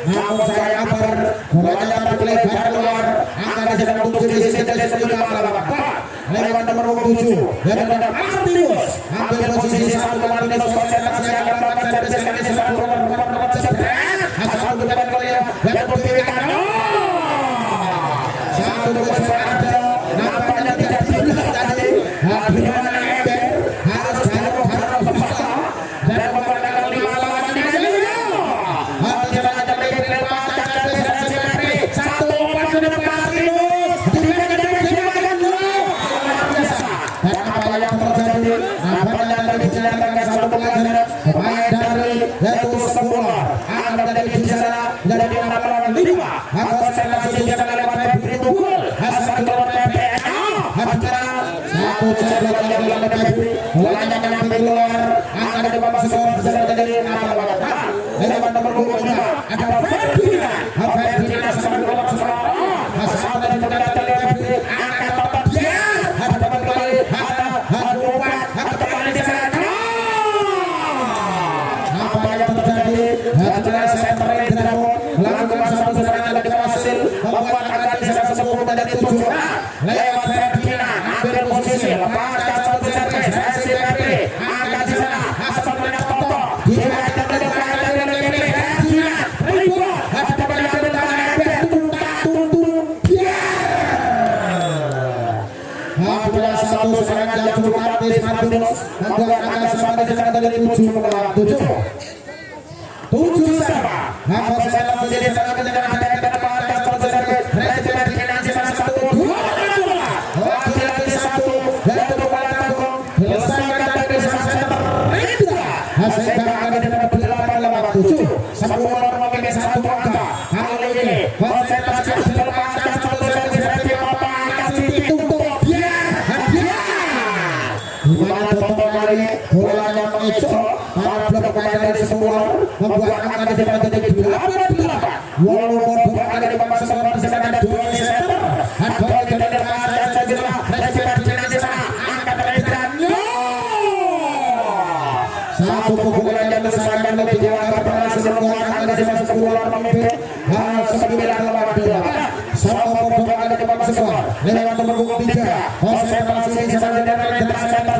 Namun saya Akbar bolanya terlebar keluar. Angkat sedang untuk di sisi dari lewat nomor 7 dan ada Martinus. Ambil posisi satu Martinus konsentrasi akan melakukan dari sisi satu Hasan bukan kali dan pemilikan. Satu besar ada nampaknya tidak tinggal tadi. Bagaimana Ember harus dan memperdagang 5 lawan 3 satu umpan sudah Martinus. Dan apa yang terjadi? Nampaknya dari dijalankan satu pelajaran pemain dari yaitu Sepuluh. Ada dari bicara dari 6 lawan 5. Konsentrasi bicara lewat Febri Tunggul. Hasan keluar PPNA. Satu cepat yang dilakukan Febri. Mulanya mengambil keluar. Angkat dari Bapak Skor dari 6 lawan 4. Lewat nomor 2 ada Ferdinand. Ferdinand sampai keluar sekolah. Hasan dari Ferdinand dari Febri. Angkat Bapak dia. Ada kembali. Ada umpan. Ada kembali di sana. Apa yang terjadi? Adalah center Dragon melakukan satu serangan dari hasil membuat angka di sana 10 dari 7. Lewat Ferdinand ambil posisi lepaskan satu servis hasil Febri. Angkat di sana Hasan dari Toto. Dia ada dari Ferdinand ribu. Ada dari satu serangan yang cukup praktis Martinus membuat angka sempat di sana dari 7 melawan 7 sama. Apa saya menjadi sangat dengan ada yang depan dan servis resisten dengan sisa 1 2 lagi 1 dan bola tanggung selesaikan dari sisa center hasilkan angka dengan 8 lawan 7 semua orang memiliki 1 angka. Kali ini konsentrasi dilepaskan satu servis dari Bapak kasih tutup dia. Dimana Toto kali ini bolanya mengecoh para pemain dari Sepuluh membuat angka di sana menjadi 8-8. Walaupun bukan ada di Bapak Skor di sana ada 2 di center. Ada dari depan dan segera resisten di sana angka dari Daniel. Satu pukulan yang disahkan oleh Jawa berhasil membuat angka di sana Sepuluh memimpin 9 lawan 8. Semua pemain ada di Bapak Skor lewat nomor 3 konsentrasi di sana dari center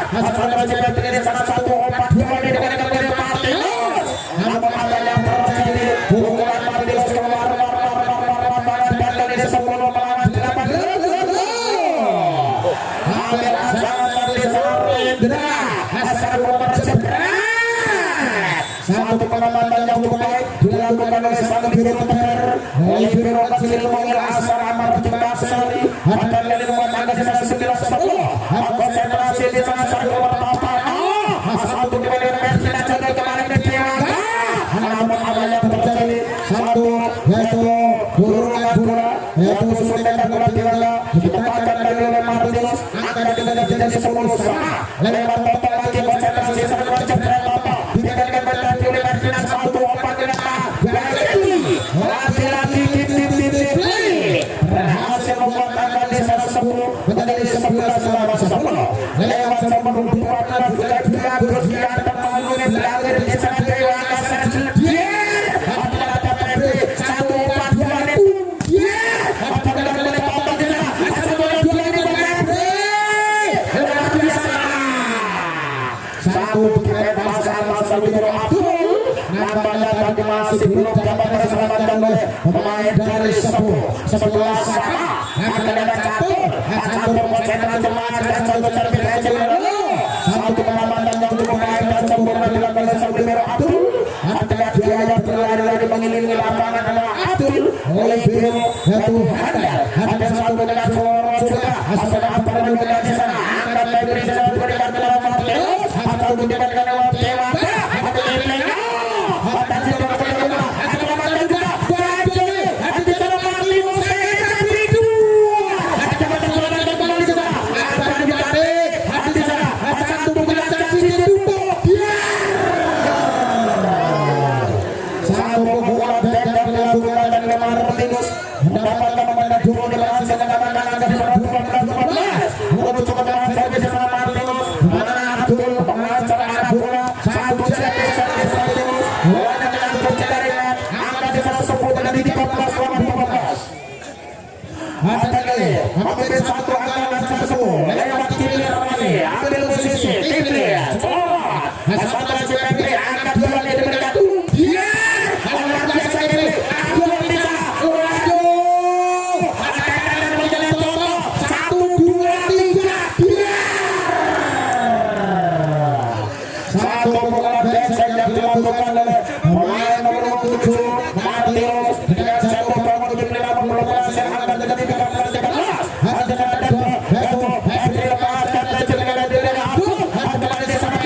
Hasan dari sana 1 4 2 dari Martinus. Namun ada yang terjadi pukulan Martinus keluar dan dari 10 melawan 8. ambil asalkan di Sarendra asal nomor 11. Satu pengamatan yang cukup baik dilakukan oleh sang biru tegar oleh biru kecil mengil asal amat Basari akan lewat tangga sisa 9-10 konsentrasi di sana satu pertama satu kembali tidak jaga kemarin Tiaga namun apa yang terjadi satu yaitu turunkan bola yaitu suntikan bola Tiaga ditempatkan dari oleh Martinus akan jadi 10 sama lewat total lagi konsentrasi satu jebret apa ditinggalkan berarti oleh Martinus satu opat lagi berhasil membuat angka di 10 menjadi 11 selama 10 lewat sama membuatkan juga dia terus diantara mengenai belajar di sana Dewa Kasar dia apabila dapat satu opat dua itu dia apabila boleh potong di sana asal boleh dua ini luar biasa satu pemain masa Biro Abdul nampaknya tadi masih belum dapat diselamatkan oleh pemain dari 11 sama akan ada catur konsentrasi semangat dan satu servis kecil satu pengamatan yang cukup baik dan sempurna dilakukan oleh sang Biro Abdul adalah dia yang berlari-lari mengelilingi lapangan adalah Abdul oleh Biro yaitu Handal ada satu dengan Soro juga asal apa dengan di sana akan dari sana berikan dalam Mateus atau dengan lewat Dewa mendapatkan memandang dulu di belakang sedangkan angka di 12-14 untuk coba dalam servis sama Martinus Abdul pengacara anak bola satu servis bolanya dengan pencarian angka di 10 dan di 14-14 ada kali ambil satu angka dan 10 lewat kiri Ramani ambil posisi kiri satu CPP angka 2 di dekat dia luar biasa ini Abdul bisa dilakukan oleh pemain nomor 7 Martinus dengan satu bangun di 15 yang akan terjadi 13-13 ada yaitu Henry lepaskan dengan diri Abdul ada di sana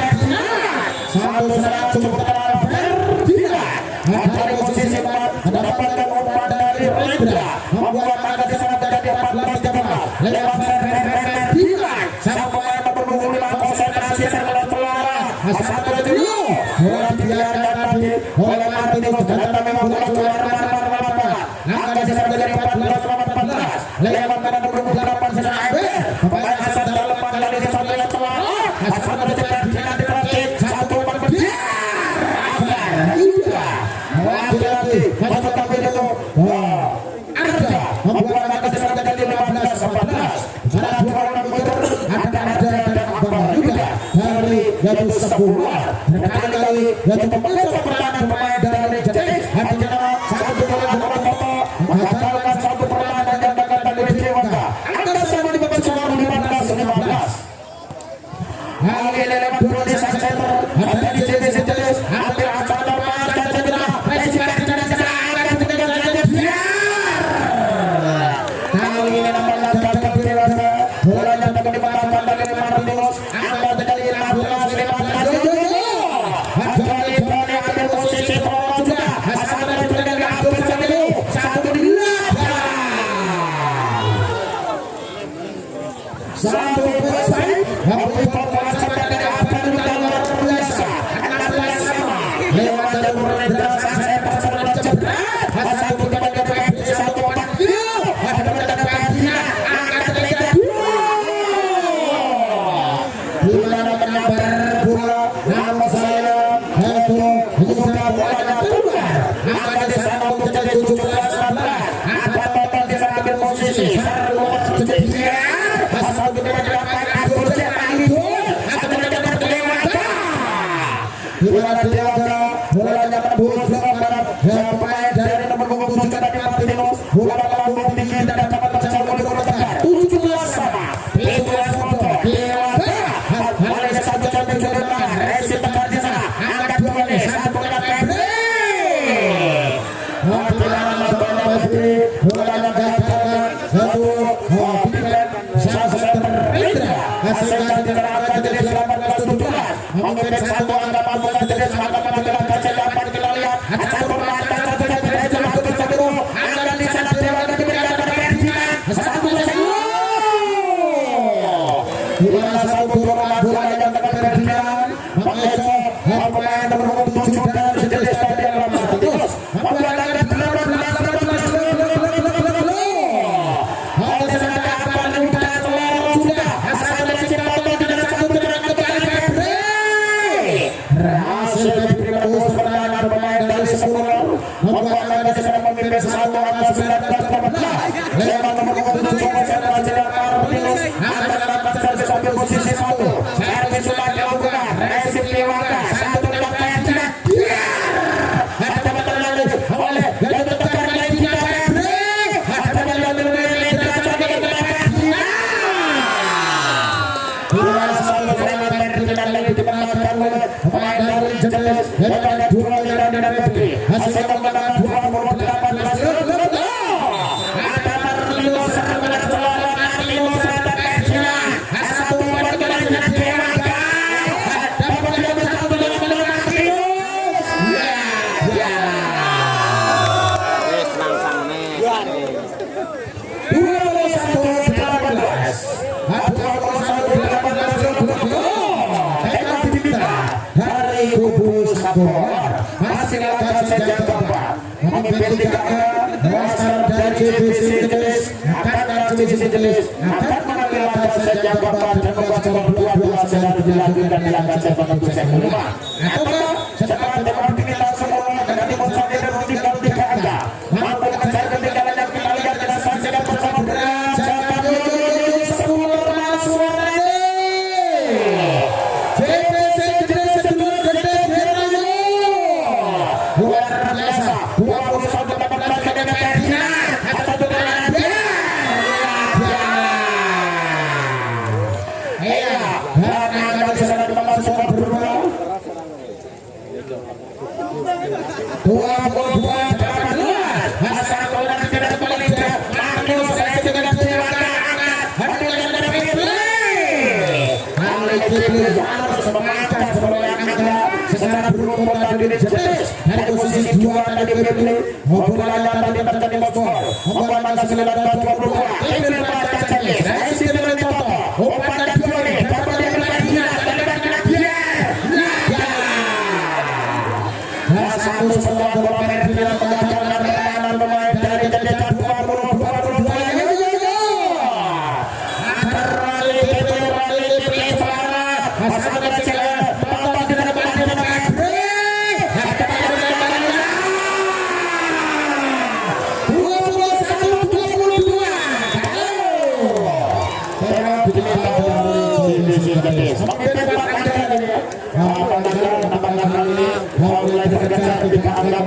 satu serang cukup terlalu Ferdinand dari posisi 4 mendapatkan umpan dari Rendra membuat angka di sana menjadi 14-13 lewat Ferdinand sang pemain nomor 25 konsentrasi serta Telara satu dulu bola dibiarkan lagi oleh Martinus dan memang bola keluar lapangan angka sisa menjadi 14-14 lewat pada nomor 8 sisa pemain asal dalam dari satu yang Telara asal mencetak di terakhir satu umpan berdiam lagi masuk tapi itu ada membuat angka sisa menjadi 15-14 salah dua orang meter ada juga dari yaitu 10 kali yaitu pemain perlawanan pemain dari Jetis artinya satu bola foto menghasilkan satu perlawanan yang datang dari Dewata angka sama di babak skor 15-15 lagi lewat bola di sang center ada di Jetis ambil asal normal dan segera resiko tidak akan terjadi biar kali ini nomor 8 dari Dewata bola yang akan dimenangkan dari Martinus angka terjadi 15-15 posisi juga asal dari Abdul satu di satu selesai bola sampai dari Abdul luar biasa 16 sama lewat jalur Rendra saya persatuan cepat satu kembali ke satu otak ada mendapat perhatian angkat terlihat gimana menabar bola nama saya yaitu juga bolanya keluar angka di sana untuk jadi 17-16 ada total di sana ambil posisi asal kita mendapatkan Abdul cetak itu atau mendapat Dewata gimana Dewata bolanya menembus belakang barat pemain dari nomor 27 dari Martinus bola melambung tinggi dan dapat terjauh oleh Guru Tegar 17 sama itulah foto Setan diserahkan jadi 18-17. Mengirim satu anggapan bola jadi anggapan bola kecil dapat kita lihat. Satu mata satu jadi satu satu. Anggapan di sana dewa dan diberikan pada Persija. Satu satu. Bola satu bola yang dapat Ferdinand. Mengejar pemain nomor 7 dan jadi stadion lama. Terus bola dari 18 masih lakukan saja Bapak mengimpikan dasar dari JBC Jelis akan mengambil langkah saja Bapak dan membaca berdua-dua secara dilanjutkan di langkah saya menentu saya kelima ataukah setelah teman ini langsung dengan timur sendiri tinggal di angka mampu mencari ketinggalan yang kita lihat dengan saksikan bersama berat jangan sepuluh masuk secara berumur tadi jelas dari posisi 2 tadi beli bola tadi terjadi bocor membuat masa 19-22 ini pada jelas dari sini Toto umpan dan gol dapat diperhatikan satu setelah bola merah di tengah kanan pemain dari jendela 22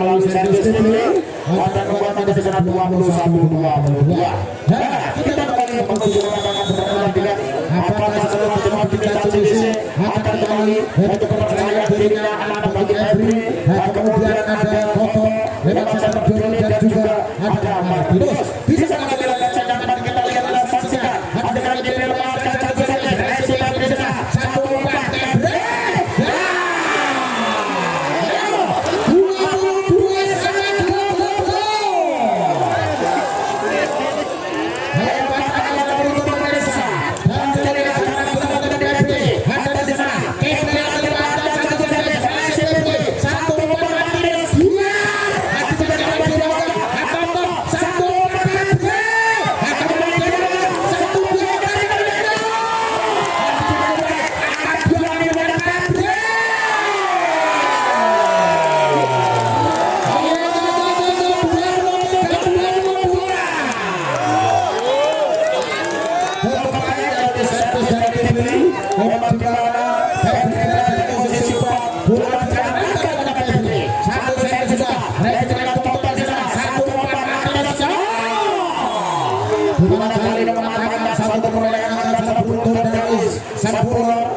melalui servis ini dan membuat ada sekitar 21-22. Nah, kita kembali menuju lapangan pertandingan. Apakah seluruh jemaat kita JBC akan kembali untuk mempercayai dirinya anak-anak bagi Febri. Kemudian ada Toto, Leman Chandra Joni dan juga ada Martinus. Bisa mengambil kaca dan kita lihat dan saksikan. Ada kali di luar kaca Joni, Resi Martinus, satu umpan Febri.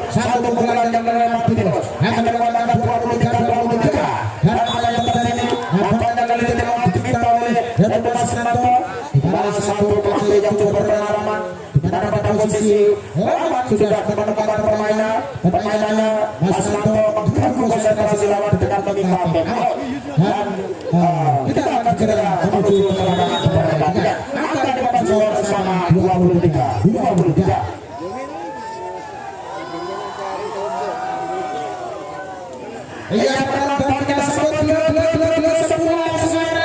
Satu bola yang melewati terus akan menggunakan 23-23 dan ada yang terjadi apanya kali ini melewati kita oleh yaitu Mas Nato di mana satu pelatih yang cukup berpengalaman di mana pada posisi sudah menemukan permainannya masih untuk konsentrasi lawan di dekat bagi kapten dan kita akan segera menuju ke pertandingan akan dapat skor bersama 23. Iya, pertandingan satu semua sesuai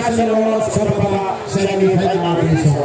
berhasil lolos ke babak semifinal.